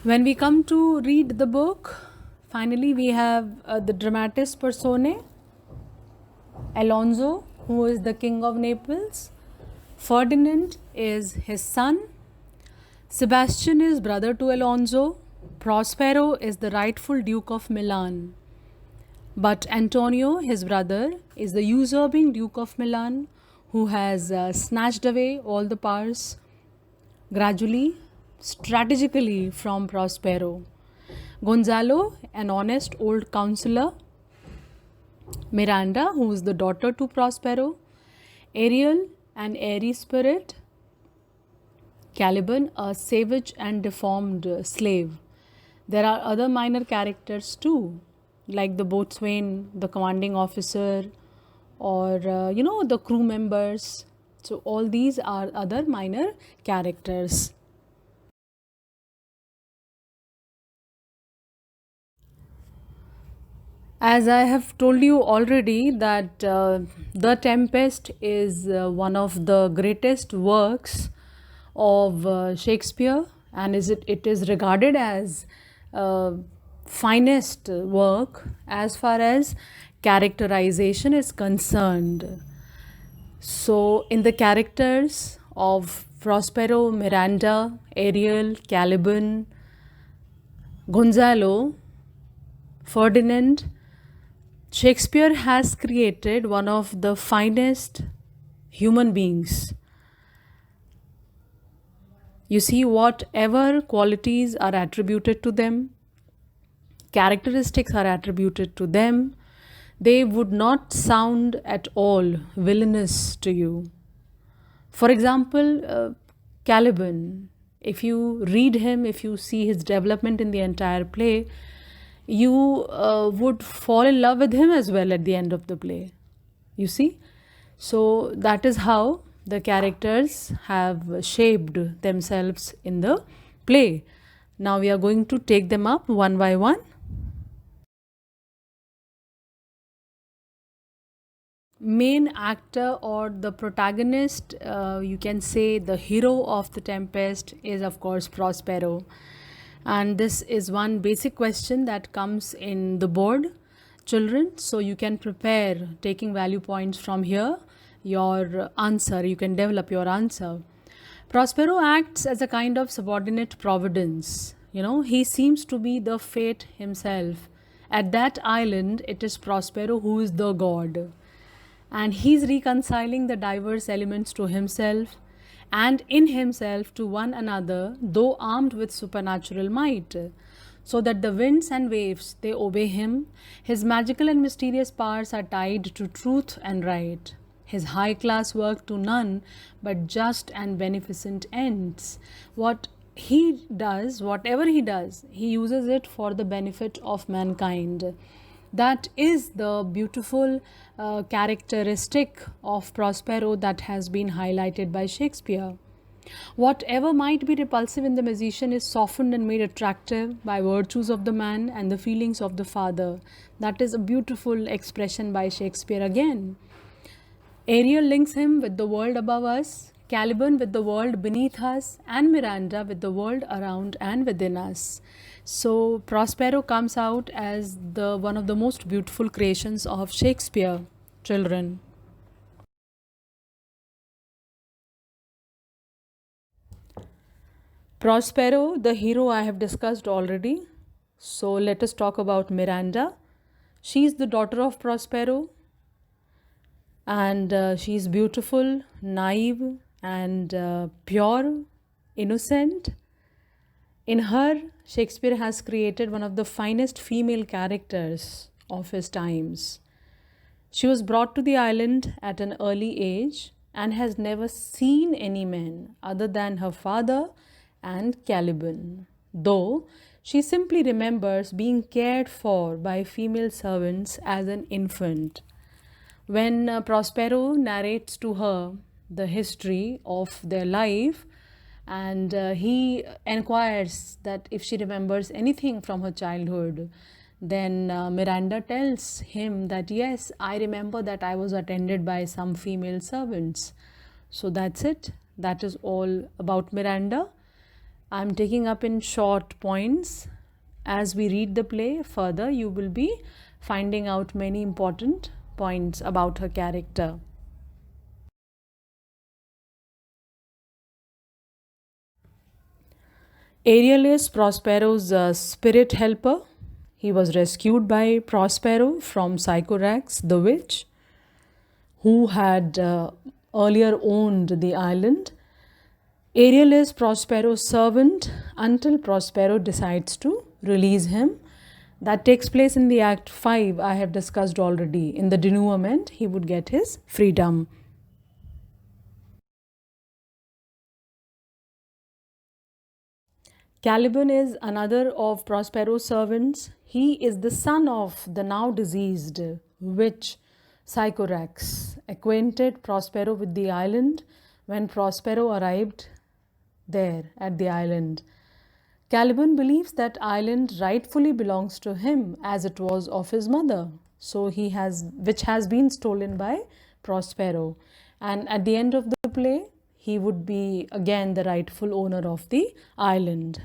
When we come to read the book, finally we have the dramatis personae, Alonso, who is the king of Naples. Ferdinand is his son. Sebastian is brother to Alonso. Prospero is the rightful Duke of Milan. But Antonio, his brother, is the usurping Duke of Milan who has snatched away all the powers gradually, strategically from Prospero. Gonzalo, an honest old counselor. Miranda, who is the daughter to Prospero. Ariel, an airy spirit. Caliban, a savage and deformed slave. There are other minor characters too, like the boatswain, the commanding officer, or the crew members. So all these are other minor characters. As I have told you already that The Tempest is one of the greatest works of Shakespeare, and it is regarded as finest work as far as characterization is concerned. So in the characters of Prospero, Miranda, Ariel, Caliban, Gonzalo, Ferdinand, Shakespeare has created one of the finest human beings. You see, whatever qualities are attributed to them, characteristics are attributed to them, they would not sound at all villainous to you. For example, Caliban, if you read him, if you see his development in the entire play, you would fall in love with him as well at the end of the play. You see? So that is how the characters have shaped themselves in the play. Now we are going to take them up one by one. Main actor or the protagonist, you can say the hero of The Tempest, is of course Prospero. And this is one basic question that comes in the board, children. So you can prepare taking value points from here, your answer, you can develop your answer. Prospero acts as a kind of subordinate providence. He seems to be the fate himself. At that island, it is Prospero who is the god. And he's reconciling the diverse elements to himself and in himself to one another, though armed with supernatural might, so that the winds and waves they obey him. His magical and mysterious powers are tied to truth and right. His high class work to none but just and beneficent ends. Whatever he does, he uses it for the benefit of mankind. That is the beautiful characteristic of Prospero that has been highlighted by Shakespeare. Whatever might be repulsive in the musician is softened and made attractive by virtues of the man and the feelings of the father. That is a beautiful expression by Shakespeare again. Ariel links him with the world above us, Caliban with the world beneath us, and Miranda with the world around and within us. So Prospero comes out as the one of the most beautiful creations of Shakespeare, children. Prospero, the hero, I have discussed already. So let us talk about Miranda. She is the daughter of Prospero, and she is beautiful, naive, and pure, innocent. In her, Shakespeare has created one of the finest female characters of his times. She was brought to the island at an early age and has never seen any men other than her father and Caliban, though she simply remembers being cared for by female servants as an infant. When Prospero narrates to her the history of their life, and he inquires that if she remembers anything from her childhood, then Miranda tells him that yes, I remember that I was attended by some female servants. So that's it. That is all about Miranda. I'm taking up in short points. As we read the play further, you will be finding out many important points about her character. Ariel is Prospero's spirit helper. He was rescued by Prospero from Sycorax, the witch, who had earlier owned the island. Ariel is Prospero's servant until Prospero decides to release him. That takes place in the Act 5, I have discussed already. In the denouement, he would get his freedom. Caliban is another of Prospero's servants. He is the son of the now deceased witch Sycorax, acquainted Prospero with the island when Prospero arrived there at the island. Caliban believes that island rightfully belongs to him as it was of his mother, which has been stolen by Prospero. And at the end of the play, he would be again the rightful owner of the island.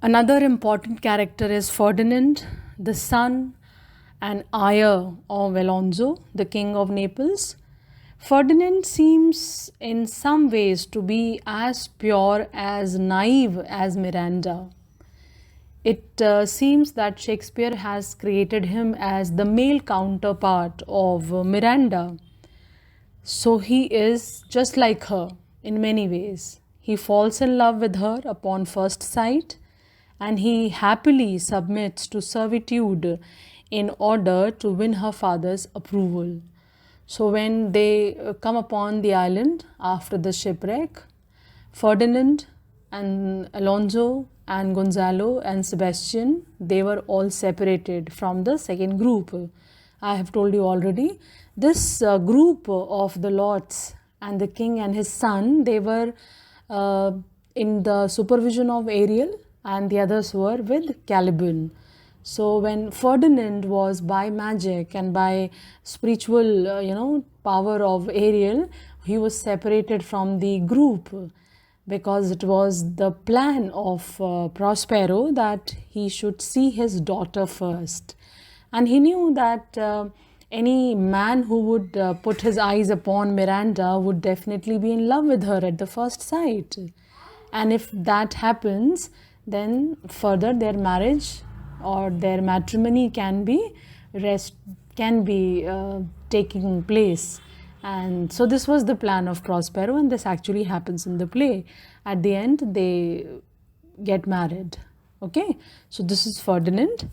Another important character is Ferdinand, the son and heir of Alonso, the king of Naples. Ferdinand seems in some ways to be as pure, as naive as Miranda. It seems that Shakespeare has created him as the male counterpart of Miranda. So he is just like her in many ways. He falls in love with her upon first sight, and he happily submits to servitude in order to win her father's approval. So when they come upon the island after the shipwreck, Ferdinand and Alonso and Gonzalo and Sebastian, they were all separated from the second group. I have told you already, this group of the lords and the king and his son, they were in the supervision of Ariel, and the others were with Caliban. So when Ferdinand was by magic and by spiritual, power of Ariel, he was separated from the group because it was the plan of Prospero that he should see his daughter first. And he knew that any man who would put his eyes upon Miranda would definitely be in love with her at the first sight. And if that happens, then further their marriage or their matrimony can be taking place. And so this was the plan of Prospero, and this actually happens in the play. At the end, they get married. Okay, so this is Ferdinand.